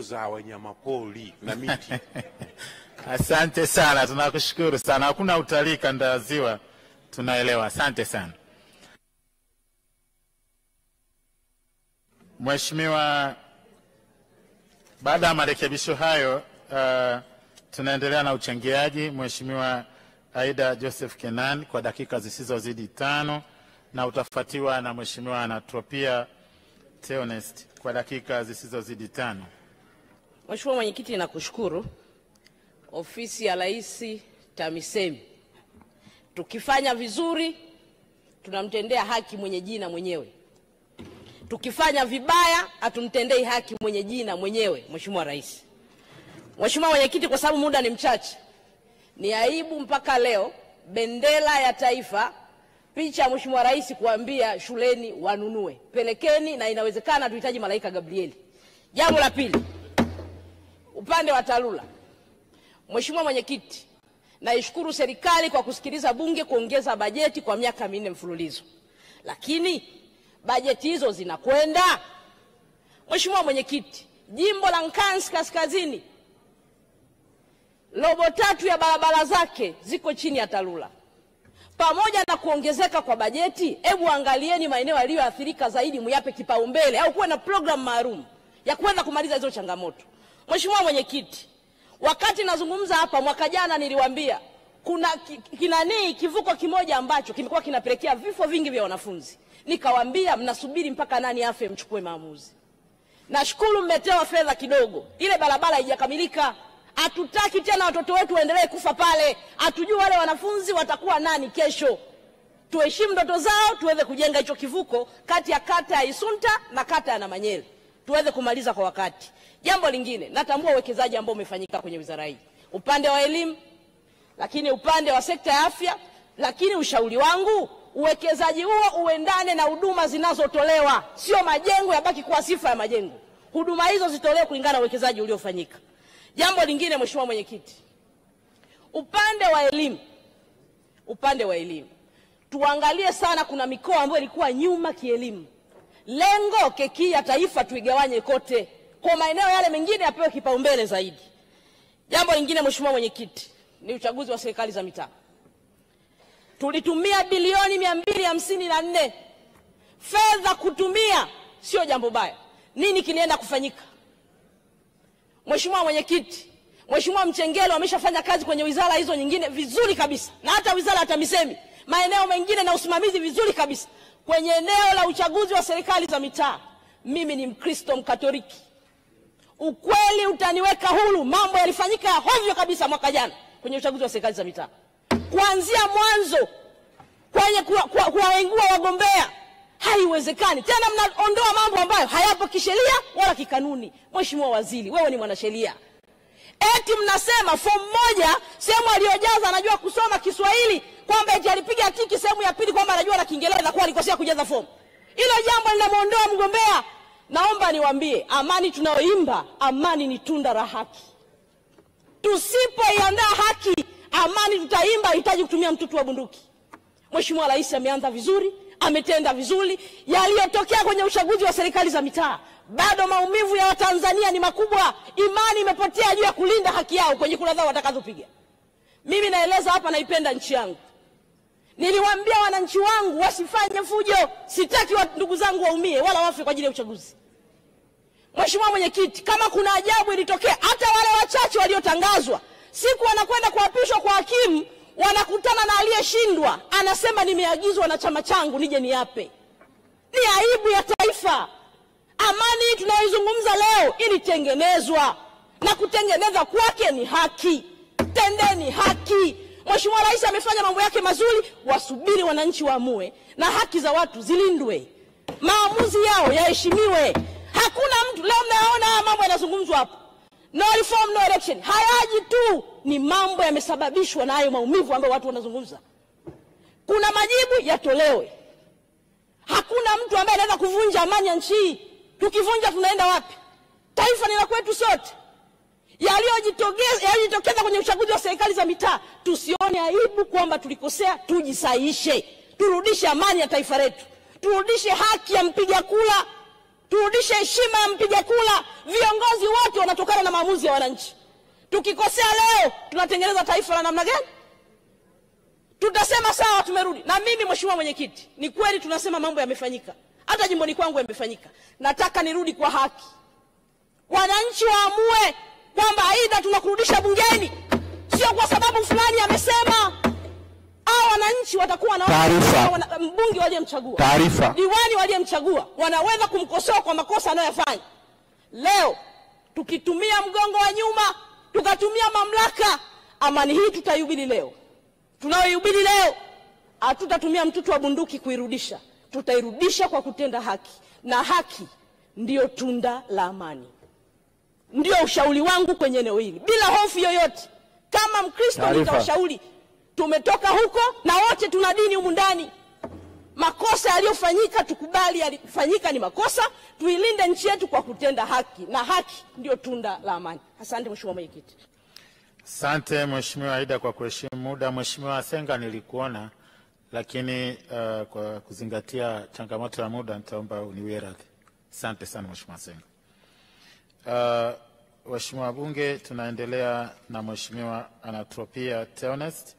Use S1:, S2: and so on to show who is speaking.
S1: kukuza wanyamapori na miti.
S2: Asante sana, tunakushukuru sana. Hakuna utalii kanda ya Ziwa, tunaelewa. Asante sana. Mheshimiwa, baada ya marekebisho hayo, tunaendelea na uchangiaji. Mheshimiwa Aida Joseph Kenan kwa dakika zisizozidi 5, na utafuatiwa na Mheshimiwa Anatropia Theonest kwa dakika zisizozidi 5.
S3: Mheshimiwa Mwenyekiti, nakushukuru. Ofisi ya Rais TAMISEMI, tukifanya vizuri tunamtendea haki mwenye jina mwenyewe. Tukifanya vibaya hatumtendei haki mwenye jina mwenyewe, Mheshimiwa Rais. Mheshimiwa Mwenyekiti, kwa sababu muda ni mchache, ni aibu mpaka leo bendera ya taifa, picha ya Mheshimiwa Rais kuambia shuleni wanunue. Pelekeni, na inawezekana tuhitaji malaika Gabrieli. Jambo la pili, upande wa TARURA. Mheshimiwa Mwenyekiti, naishukuru serikali kwa kusikiliza bunge kuongeza bajeti kwa miaka 4 mfululizo. Lakini bajeti hizo zinakwenda. Mheshimiwa Mwenyekiti, jimbo la Nkasi Kaskazini, robo 3 ya barabara zake ziko chini ya TARURA. Pamoja na kuongezeka kwa bajeti, hebu angalieni maeneo yaliyoathirika zaidi, muyape kipaumbele au kuwe na program maalum ya kwenda kumaliza hizo changamoto. Mheshimiwa Mwenyekiti, wakati nazungumza hapa mwaka jana niliwaambia kuna kivuko kimoja ambacho kimekuwa kinapelekea vifo vingi vya wanafunzi. Nikawaambia mnasubiri mpaka nani afe mchukue maamuzi. Nashukuru mmetewa fedha kidogo. Ile barabara haijakamilika. Hatutaki tena watoto wetu waendelee kufa pale. Hatujui wale wanafunzi watakuwa nani kesho. Tuheshimu ndoto zao, tuweze kujenga hicho kivuko kati ya kata ya Isunta na kata ya Namanyele. Tuweze kumaliza kwa wakati. Jambo lingine, natambua uwekezaji ambao umefanyika kwenye wizara hii. Upande wa elimu, lakini upande wa sekta ya afya, lakini ushauri wangu, uwekezaji huo uendane na huduma zinazotolewa, sio majengo yabaki kuwa sifa ya majengo. Huduma hizo zitolewe kulingana na uwekezaji uliofanyika. Jambo lingine, Mheshimiwa Mwenyekiti, upande wa elimu, tuangalie sana, kuna mikoa ambayo ilikuwa nyuma kielimu. Lengo keki ya taifa tuigawanye kote, kwa maeneo yale mengine yapewe kipaumbele zaidi. Jambo lingine, Mheshimiwa Mwenyekiti, ni uchaguzi wa serikali za mitaa. Tulitumia bilioni 254. Fedha kutumia sio jambo baya. Nini kilienda kufanyika? Mheshimiwa Mwenyekiti, Mheshimiwa Mchengelo ameshafanya kazi kwenye wizara hizo nyingine vizuri kabisa, na hata wizara ya TAMISEMI maeneo mengine na usimamizi vizuri kabisa. Kwenye eneo la uchaguzi wa serikali za mitaa, mimi ni Mkristo Mkatoliki. Ukweli utaniweka huru, mambo yalifanyika hovyo kabisa mwaka jana kwenye uchaguzi wa serikali za mitaa. Kuanzia mwanzo kwenye kuwaengua wagombea haiwezekani. Tena mnaondoa mambo ambayo hayapo kisheria wala kikanuni. Mheshimiwa Waziri, wewe ni mwanasheria. Eti mnasema form moja sehemu aliyojaza anajua kusoma Kiswahili, kwamba eti alipiga tiki sehemu ya pili kwamba anajua na Kiingereza kwa alikosea kujaza form. Hilo jambo linamuondoa mgombea. Naomba niwaambie, amani tunayoimba, amani ni tunda la haki. Tusipoiandaa haki, amani tutaimba hitaji kutumia mtutu wa bunduki. Mheshimiwa Rais ameanza vizuri, ametenda vizuri. Yaliyotokea kwenye uchaguzi wa serikali za mitaa, bado maumivu ya Watanzania ni makubwa. Imani imepotea juu ya kulinda haki yao kwenye kura zao watakazopiga. Mimi naeleza hapa, naipenda nchi yangu. Niliwaambia wananchi wangu wasifanye fujo. Sitaki ndugu zangu waumie wala wafe kwa ajili ya uchaguzi. Mheshimiwa Mwenyekiti, kama kuna ajabu ilitokea, hata wale wachache waliotangazwa, siku wanakwenda kuapishwa kwa hakimu, wanakutana na aliyeshindwa, anasema nimeagizwa na chama changu nije niape. Ni aibu ya taifa. Amani tunayoizungumza leo ilitengenezwa, na kutengeneza kwake ni haki. Tendeni haki. Mheshimiwa Rais amefanya mambo yake mazuri, wasubiri wananchi waamue na haki za watu zilindwe. Maamuzi yao yaheshimiwe. Hakuna mtu leo mnaona mambo yanazungumzwa hapa. No reform, no election. Hayaji tu, ni mambo yamesababishwa na hayo maumivu ambayo watu wanazungumza. Kuna majibu yatolewe. Hakuna mtu ambaye anaweza kuvunja amani ya nchi. Tukivunja tunaenda wapi? Taifa ni la kwetu sote. Yaliyojitokeza kwenye uchaguzi wa serikali za mitaa, tusione aibu kwamba tulikosea, tujisahihishe. Turudishe amani ya taifa letu. Turudishe haki ya mpiga kura. Turudishe heshima ya mpiga kura. Viongozi wote wanatokana na maamuzi ya wananchi. Tukikosea leo, tunatengeneza taifa la namna gani? Tutasema sawa, tumerudi. Na mimi Mheshimiwa Mwenyekiti, ni kweli tunasema mambo yamefanyika. Hata jimboni kwangu yamefanyika. Nataka nirudi kwa haki. Wananchi waamue kwamba aidha tunakurudisha bungeni, sio kwa sababu fulani amesema. Wananchi watakuwa na mbunge waliyemchagua, diwani waliyemchagua, wanaweza kumkosoa kwa makosa anayofanya. Leo tukitumia mgongo wa nyuma, tukatumia mamlaka, amani hii tutayubili leo. Tunayoyubili leo, hatutatumia mtutu wa bunduki kuirudisha. Tutairudisha kwa kutenda haki, na haki ndiyo tunda la amani. Ndio ushauri wangu kwenye eneo hili, bila hofu yoyote. Kama Mkristo nitawashauri, tumetoka huko na wote tuna dini humu ndani. Makosa yaliyofanyika tukubali, yalifanyika ni makosa. Tuilinde nchi yetu kwa kutenda haki, na haki ndio tunda la amani. Asante Mheshimiwa Mwenyekiti.
S2: Asante Mheshimiwa Aida kwa kuheshimu muda. Mheshimiwa Senga, nilikuona, lakini kwa kuzingatia changamoto ya muda nitaomba uniwie radhi. Asante sana Mheshimiwa Senga. Waheshimiwa wabunge, tunaendelea na Mheshimiwa Anatropia Theonest.